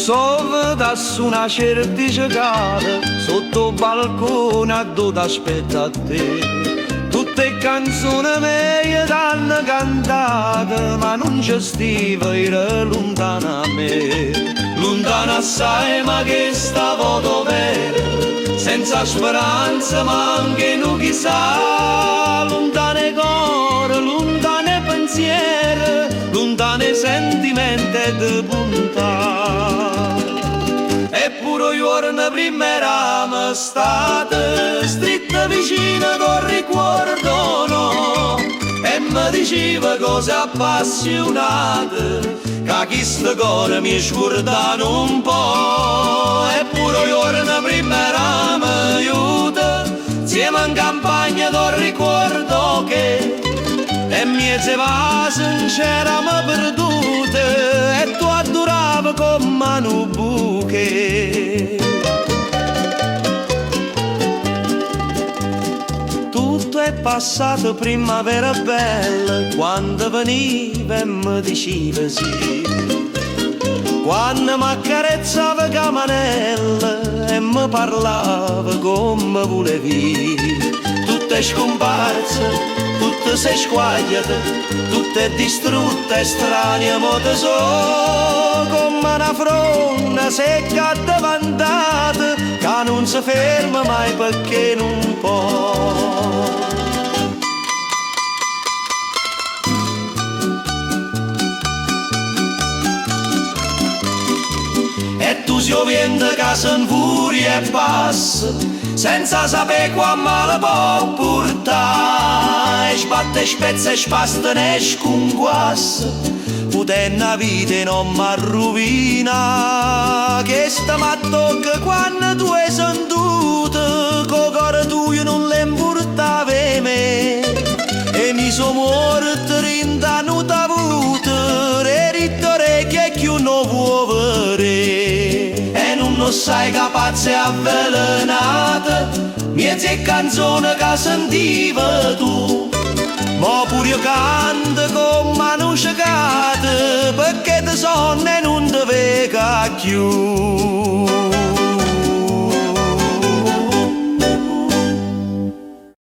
So da su una certificata sotto il balcone a dove aspetta a te. Tutte canzoni mie t'hanno cantate, ma non ci stiva, era lontana a me. Lontana assai, ma che stavo dov'era, senza speranza, ma anche non chissà. Lontane cuore, lontane pensieri, lontane sentimenti di punta. Eppure giorno prima eravamo state stritte vicine col ricordo, no? E mi diceva cose appassionate, che questo cuore mi scordano un po'. Eppure giorno prima eravamo aiuti, insieme in campagna col ricordo che e mieze vase c'eravamo perdute e tu adoravi con mano buche. Tutto è passato primavera bella, quando veniva e mi diceva sì, quando mi accarezzava camanella e mi parlava come volevi. Tutte è scomparse, tutte sei squagliate, tutte distrutte, strane mote so, come una fronna secca davantata, che non si ferma mai perché non può. E tu si ovviamente che se in furia e passa, senza sapere quanto male può portare, e sbatte spezza e spasta ne sconquassa, potendo la vita non mi rovina. Che sta mattocca quando tu hai sentito, co cuore tuo non le importava me, e mi sono morto rindanuto avuto, e ritto orecchie che non può vedere. E non sei capace avvelenata, miezze canzone che sentiva tu, ma pure io canto con mano scegata, perché te sonno e non te vega più.